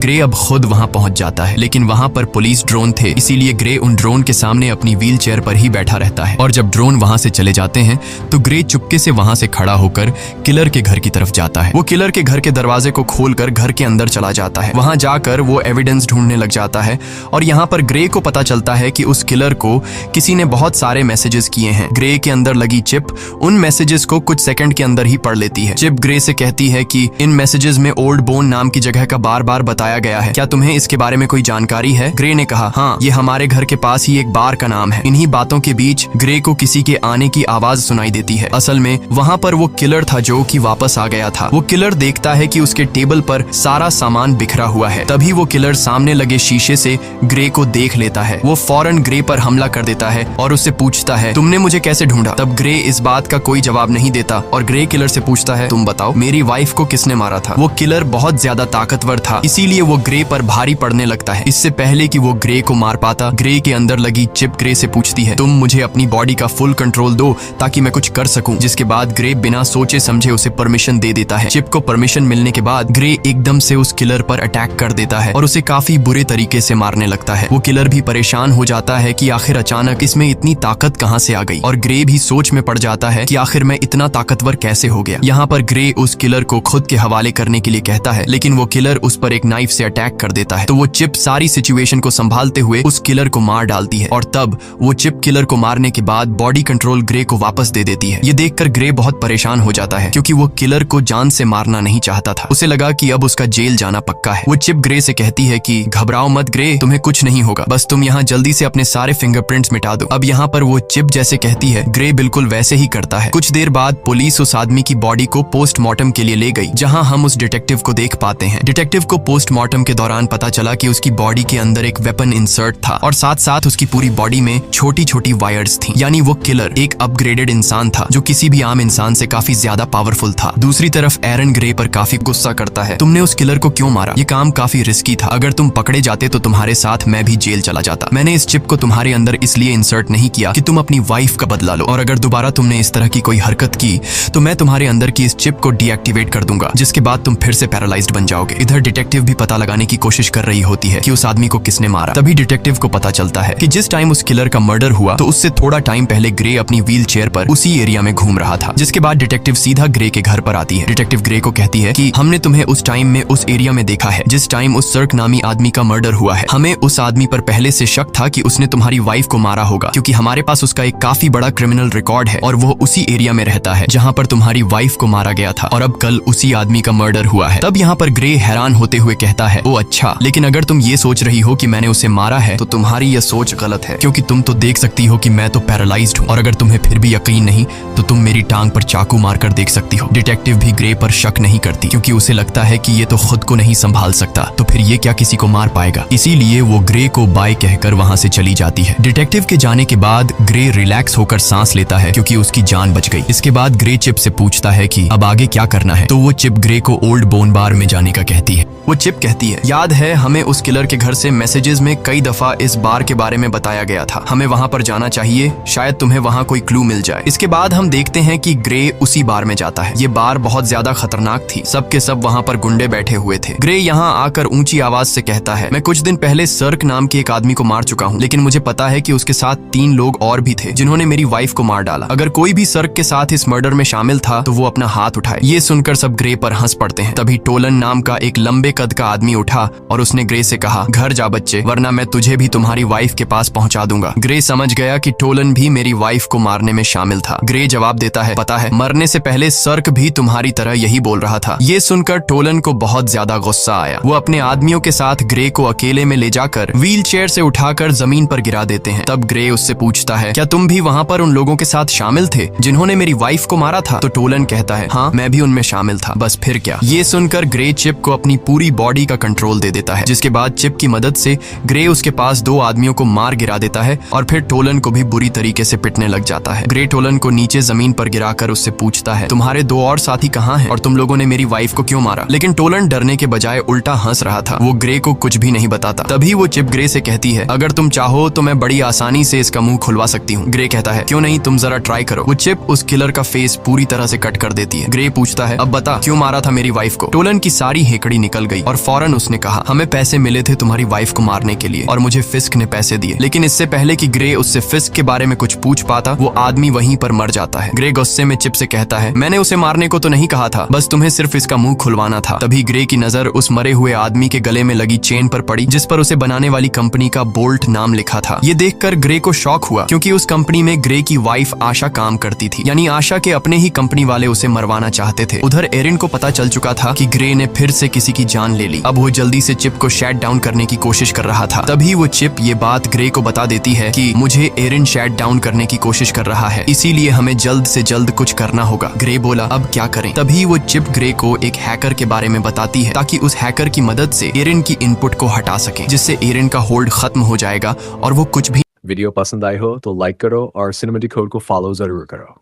Grey अब खुद वहां पहुंच जाता है, लेकिन वहां पर पुलिस ड्रोन थे, इसीलिए ग्रे उन ड्रोन के सामने अपनी व्हील चेयर पर ही बैठा रहता है। और जब ड्रोन वहां से चले जाते हैं तो ग्रे चुपके से वहां से खड़ा होकर किलर के घर की तरफ जाता है। वो किलर के घर के दरवाजे को खोलकर घर के अंदर चला जाता है। वहां जाकर वो एविडेंस ढूंढने लग जाता है और यहाँ पर ग्रे को पता चलता है कि उस किलर को किसी ने बहुत सारे मैसेजेस किए हैं। ग्रे के अंदर लगी चिप उन मैसेजेस को कुछ सेकंड के अंदर ही पढ़ लेती है। चिप ग्रे से कहती है कि इन मैसेजेस में ओल्ड बोन नाम की जगह का बार बार बताया गया है, क्या तुम्हें इसके बारे में कोई जानकारी है? ग्रे ने कहा, हाँ, ये हमारे घर के पास ही एक बार का नाम है। इन्हीं बातों के बीच ग्रे को किसी के आने की आवाज सुनाई देती है। असल में वहाँ पर वो किलर था जो कि वापस आ गया था। वो किलर देखता है कि उसके टेबल पर सारा सामान बिखरा हुआ है। तभी वो किलर सामने लगे शीशे से ग्रे को देख लेता है। वो फौरन ग्रे पर हमला कर देता है और उससे पूछता है, तुमने मुझे कैसे ढूंढा? तब ग्रे इस बात का कोई जवाब नहीं देता और ग्रे किलर से पूछता है, तुम बताओ मेरी वाइफ को किसने मारा था? वो किलर बहुत ज्यादा ताकतवर था, इसीलिए वो ग्रे पर भारी पड़ने लगता है। इससे पहले कि वो ग्रे को मार पाता, ग्रे के अंदर लगी चिप ग्रे से पूछती है, तुम मुझे अपनी बॉडी का फुल कंट्रोल दो ताकि मैं कुछ कर सकूं। जिसके बाद ग्रे बिना सोचे समझे उसे परमिशन दे देता है। चिप को परमिशन मिलने के बाद ग्रे एकदम से उस किलर पर अटैक कर देता है और उसे काफी बुरे तरीके से मारने लगता है। वो किलर भी परेशान हो जाता है कि आखिर अचानक इसमें इतनी ताकत कहां से आ गई, और ग्रे भी सोच में पड़ जाता है कि आखिर मैं इतना ताकतवर कैसे हो गया। यहाँ पर ग्रे उस किलर को खुद के हवाले करने के लिए कहता है, लेकिन वो किलर उस पर एक नाइफ से अटैक कर देता है। तो वो चिप सारी सिचुएशन को संभालते हुए उस किलर को मार डालती है और तब वो चिप किलर को मारने के बाद बॉडी कंट्रोल ग्रे को वापस दे देती है। ये देखकर ग्रे बहुत परेशान हो जाता है क्योंकि वो किलर को जान से मारना नहीं चाहता था। उसे लगा कि अब उसका जेल जाना पक्का है। वो चिप ग्रे से कहती है कि घबराओ मत ग्रे, तुम्हें कुछ नहीं होगा, बस तुम यहाँ जल्दी से अपने सारे फिंगरप्रिंट्स मिटा दो। अब यहाँ पर वो चिप जैसे कहती है, ग्रे बिल्कुल वैसे ही करता है। कुछ देर बाद पुलिस उस आदमी की बॉडी को पोस्टमार्टम के लिए ले गई, जहाँ हम उस डिटेक्टिव को देख पाते हैं। डिटेक्टिव को पोस्टमार्टम के दौरान पता चला कि उसकी बॉडी के अंदर एक वेपन इंसर्ट था और साथ साथ उसकी पूरी बॉडी में छोटी छोटी वायर्स थी। यानी वो किलर एक अपग्रेडेड इंसान था जो किसी भी आम इंसान से काफी ज्यादा पावरफुल था। दूसरी तरफ एरन ग्रे पर काफी गुस्सा करता है, तुमने उस किलर को क्यों मारा? ये काम काफी रिस्की था, अगर तुम पकड़े जाते तो तुम्हारे साथ मैं भी जेल चला जाता। मैंने इस चिप को तुम्हारे अंदर इसलिए इंसर्ट नहीं किया कि तुम अपनी वाइफ का बदला लो, और अगर दोबारा तुमने इस तरह की कोई हरकत की तो मैं तुम्हारे अंदर की इस चिप को डीएक्टिवेट कर दूंगा, जिसके बाद तुम फिर से पैरालाइज्ड बन जाओगे। इधर डिटेक्टिव भी पता लगाने की कोशिश कर रही होती है कि उस आदमी को किसने मारा। तभी डिटेक्टिव को पता चलता है कि जिस टाइम उस किलर का मर्डर हुआ तो उससे थोड़ा टाइम पहले ग्रे अपनी व्हील चेयर पर उसी एरिया में घूम रहा था। जिसके बाद डिटेक्टिव सीधा ग्रे के घर पर आती है। डिटेक्टिव ग्रे को कहती है कि हमने तुम्हें उस टाइम में उस एरिया में देखा है जिस टाइम उस सर्क नामी आदमी का मर्डर हुआ है। हमें उस आदमी पर पहले से शक था कि उसने तुम्हारी वाइफ को मारा होगा, क्योंकि हमारे पास उसका एक काफी बड़ा क्रिमिनल रिकॉर्ड है और वो उसी एरिया में रहता है जहाँ पर तुम्हारी वाइफ को मारा गया था, और अब कल उसी आदमी का मर्डर हुआ है। तब यहाँ पर ग्रे हैरान होते हुए कहता है, ओ अच्छा, लेकिन अगर तुम ये सोच रही हो कि मैंने उसे मारा है तो तुम्हारी यह सोच गलत है, क्योंकि तुम तो देख सकती हो कि मैं तो पैरालाइज्ड हूँ, और अगर तुम्हें फिर भी यकीन नहीं तो तुम मेरी टांग पर चाकू मारकर देख सकती हो। डिटेक्टिव भी ग्रे पर शक नहीं करती क्योंकि उसे लगता है कि ये तो खुद को नहीं संभाल सकता, तो फिर ये क्या किसी को मार पाएगा। इसीलिए वो ग्रे को बाय कहकर वहां से चली जाती है। डिटेक्टिव के जाने के बाद ग्रे रिलैक्स होकर सांस लेता है क्योंकि उसकी जान बच गई। इसके बाद ग्रे चिप से पूछता है कि अब आगे क्या करना है, तो वो चिप ग्रे को ओल्ड बोन बार में जाने का कहती है। वो चिप कहती है, याद है हमें उस किलर के घर से मैसेजेस में कई दफा इस बार के बारे में बताया गया था, हमें वहां पर जाना चाहिए, शायद तुम्हें वहां कोई क्लू मिल जाए। इसके बाद हम देखते हैं कि ग्रे उसी बार में जाता है। ये बार बहुत ज्यादा खतरनाक थी, सबके सब वहां पर गुंडे बैठे हुए थे। ग्रे यहाँ आकर ऊंची आवाज से कहता है, मैं कुछ दिन पहले सर्क नाम के एक आदमी को मार चुका हूँ, लेकिन मुझे पता है कि उसके साथ 3 लोग और भी थे जिन्होंने मेरी वाइफ को मार डाला। अगर कोई भी सर्क के साथ इस मर्डर में शामिल था तो वो अपना हाथ उठाए। ये सुनकर सब ग्रे पर हंस पड़ते हैं। तभी टोलन नाम का एक लंबे कद का आदमी उठा और उसने ग्रे से कहा, घर जा बच्चे, वरना मैं तुझे भी तुम्हारी वाइफ के पास पहुंचा दूंगा। ग्रे समझ गया कि टोलन भी मेरी वाइफ को मारने में शामिल था। ग्रे जवाब देता है, पता है मरने से पहले सर्क भी तुम्हारी तरह यही बोल रहा था। ये सुनकर टोलन को बहुत ज्यादा गुस्सा आया। वो अपने आदमियों के साथ ग्रे को अकेले में ले जाकर व्हील चेयर से उठाकर जमीन पर गिरा देते हैं। तब ग्रे उससे पूछता है, क्या तुम भी वहाँ पर उन लोगों के साथ शामिल थे जिन्होंने मेरी वाइफ को मारा था? तो टोलन कहता है, हाँ मैं भी उनमें शामिल था, बस फिर क्या। ये सुनकर ग्रे चिप को अपनी पूरी बॉडी का कंट्रोल दे देता है, जिसके बाद चिप की मदद से ग्रे उसके पास 2 आदमियों को मार गिरा देता है और फिर टोलन को भी बुरी तरीके से पिटने लग जाता है। ग्रे टोलन को नीचे जमीन पर गिराकर उससे पूछता है, तुम्हारे 2 और साथी कहाँ हैं और तुम लोगों ने मेरी वाइफ को क्यों मारा? लेकिन टोलन डरने के बजाय उल्टा हंस रहा था। वो ग्रे को कुछ भी नहीं बताता। तभी वो चिप ग्रे से कहती है, अगर तुम चाहो तो मैं बड़ी आसानी से इसका मुंह खुलवा सकती हूँ। ग्रे कहता है, क्यों नहीं, तुम जरा ट्राई करो। वो चिप उस किलर का फेस पूरी तरह से कट कर देती है। ग्रे पूछता है, अब बता क्यों मारा था मेरी वाइफ को? टोलन की सारी हेकड़ी निकल गई और फौरन उसने कहा, हमें पैसे मिले थे तुम्हारी वाइफ को मारने के लिए और मुझे फिस्क ने पैसे दिए। लेकिन इससे पहले कि ग्रे उससे फिस्क के बारे में कुछ पूछ पाता, वो आदमी वहीं पर मर जाता है। ग्रे गुस्से में चिप से कहता है, मैंने उसे मारने को तो नहीं कहा था, बस तुम्हें सिर्फ इसका मुंह खुलवाना था। तभी ग्रे की नजर उस मरे हुए आदमी के गले में लगी चेन पर पड़ी, जिस पर उसे बनाने वाली कंपनी का बोल्ट नाम लिखा था। ये देखकर ग्रे को शॉक हुआ, क्योंकि उस कंपनी में ग्रे की वाइफ आशा काम करती थी, यानी आशा के अपने ही कंपनी वाले उसे मरवाना चाहते थे। उधर एरिन को पता चल चुका था कि ग्रे ने फिर से किसी की जान ले ली। अब वो जल्दी से चिप को शट डाउन करने की कोशिश कर रहा था। तभी वो चिप ये बात ग्रे को बता देती है कि मुझे एरिन शट डाउन करने की कोशिश कर रहा है, इसीलिए हमें जल्द से जल्द कुछ करना होगा। ग्रे बोला, अब क्या करें? तभी वो चिप ग्रे को एक हैकर के बारे में बताती है, ताकि उस हैकर की मदद से एरिन की इनपुट को हटा सके, जिससे एरिन का होल्ड खत्म हो जाएगा और वो कुछ भी। वीडियो पसंद आए हो तो लाइक करो और सिनेमैटिक कोड को फॉलो जरूर करो।